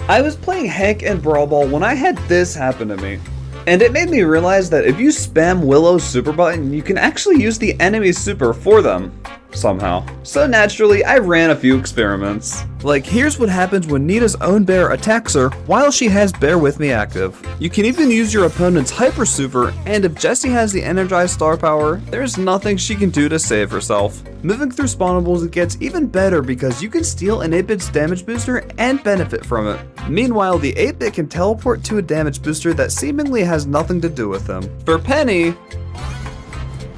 I was playing Hank and Brawl Ball when I had this happen to me. And it made me realize that if you spam Willow's super button, you can actually use the enemy's super for them. Somehow. So naturally, I ran a few experiments. Like, here's what happens when Nita's own bear attacks her while she has Bear With Me active. You can even use your opponent's Hyper Super, and if Jessie has the energized star power, there's nothing she can do to save herself. Moving through spawnables, it gets even better because you can steal an 8-bit's damage booster and benefit from it. Meanwhile, the 8-bit can teleport to a damage booster that seemingly has nothing to do with them. For Penny,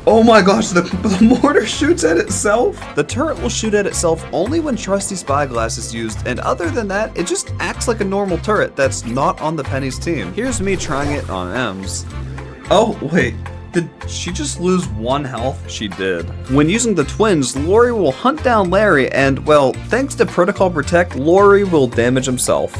oh my gosh, the mortar shoots at itself? The turret will shoot at itself only when Trusty Spyglass is used, and other than that, it just acts like a normal turret that's not on the Penny's team. Here's me trying it on M's. Oh, wait. Did she just lose 1 health? She did. When using the twins, Lori will hunt down Larry and, well, thanks to Protocol Protect, Lori will damage himself.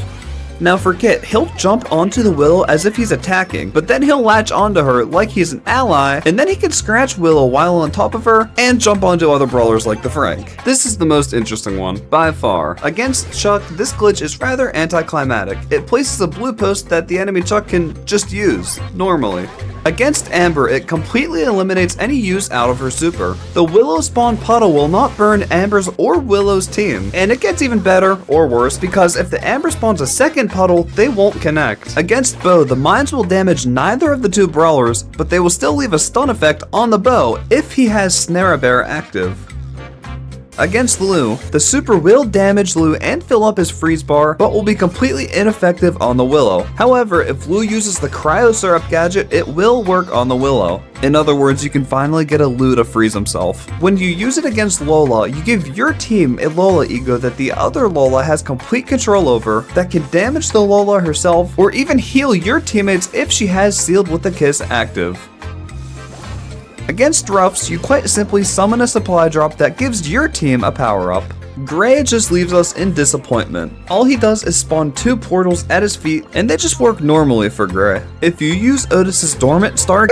Now for Kit, he'll jump onto the Willow as if he's attacking, but then he'll latch onto her like he's an ally, and then he can scratch Willow while on top of her, and jump onto other brawlers like the Frank. This is the most interesting one, by far. Against Chuck, this glitch is rather anticlimactic. It places a blue post that the enemy Chuck can just use, normally. Against Amber, it completely eliminates any use out of her super. The Willow spawn puddle will not burn Amber's or Willow's team, and it gets even better, or worse, because if the Amber spawns a second puddle, they won't connect. Against Bo, the mines will damage neither of the two brawlers, but they will still leave a stun effect on the Bo if he has Snare Bear active. Against Lou, the super will damage Lou and fill up his freeze bar, but will be completely ineffective on the Willow. However, if Lou uses the Cryo Syrup gadget, it will work on the Willow. In other words, you can finally get a Lou to freeze himself. When you use it against Lola, you give your team a Lola ego that the other Lola has complete control over, that can damage the Lola herself, or even heal your teammates if she has Sealed with a Kiss active. Against Ruffs, you quite simply summon a supply drop that gives your team a power-up. Gray just leaves us in disappointment. All he does is spawn 2 portals at his feet, and they just work normally for Gray. If you use Otis's Dormant Star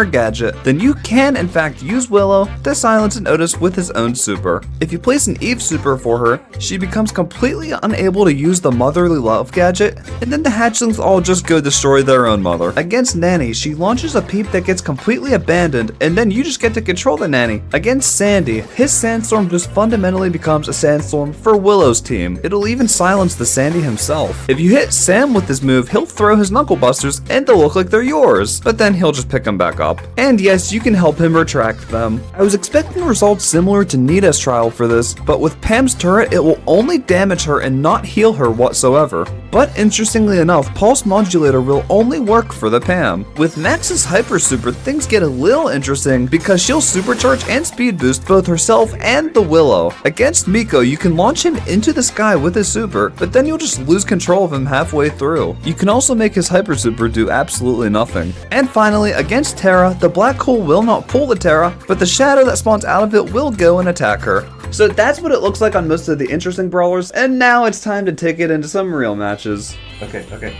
gadget, then you can in fact use Willow to silence an Otis with his own super. If you place an Eve super for her, she becomes completely unable to use the Motherly Love gadget, and then the hatchlings all just go destroy their own mother. Against Nanny, she launches a peep that gets completely abandoned, and then you just get to control the Nanny. Against Sandy, his Sandstorm just fundamentally becomes a Sandstorm for Willow's team. It'll even silence the Sandy himself. If you hit Sam with this move, he'll throw his Knuckle Busters and they'll look like they're yours, but then he'll just pick them back up. And yes, you can help him retract them. I was expecting results similar to Nita's trial for this, but with Pam's turret, it will only damage her and not heal her whatsoever. But interestingly enough, Pulse Modulator will only work for the Pam. With Max's Hyper Super, things get a little interesting because she'll supercharge and speed boost both herself and the Willow. Against Miko, you can launch him into the sky with his super, but then you'll just lose control of him halfway through. You can also make his Hyper Super do absolutely nothing. And finally, against Terra, the black hole will not pull the Terra, but the shadow that spawns out of it will go and attack her. So that's what it looks like on most of the interesting brawlers, and now it's time to take it into some real matches. Okay.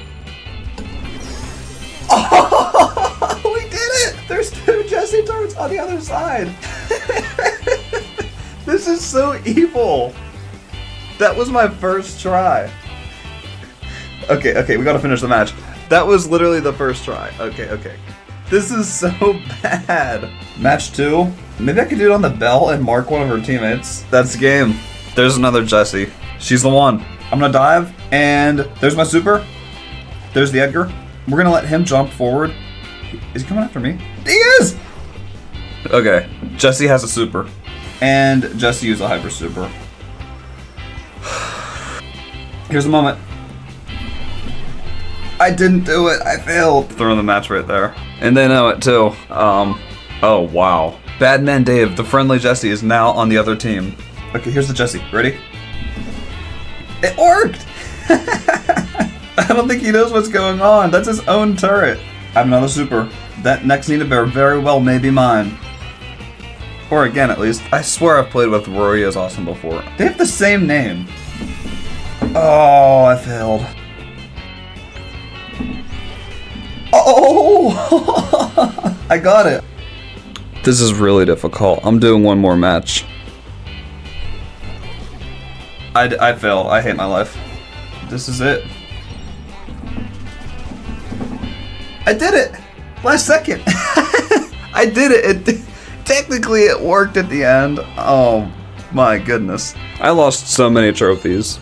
Oh, we did it! There's 2 Jessie turrets on the other side. This is so evil. That was my first try. Okay, we gotta finish the match. That was literally the first try. Okay. This is so bad. Match 2. Maybe I could do it on the bell and mark one of her teammates. That's the game. There's another Jessie. She's the one. I'm gonna dive, and there's my super. There's the Edgar. We're gonna let him jump forward. Is he coming after me? He is! Okay, Jessie has a super. And Jessie used a hyper super. Here's the moment. I didn't do it, I failed. Throwing the match right there. And they know it too. Oh wow. Badman Dave, the friendly Jessie, is now on the other team. Okay, here's the Jessie. Ready? It worked! I don't think he knows what's going on. That's his own turret. I have another super. That next Nina Bear very well may be mine. Or again, at least. I swear I've played with Rory as awesome before. They have the same name. Oh, I failed. Oh! I got it. This is really difficult. I'm doing one more match. I failed. I hate my life. This is it. I did it! Last second! I did it! Technically, it worked at the end. Oh my goodness. I lost so many trophies.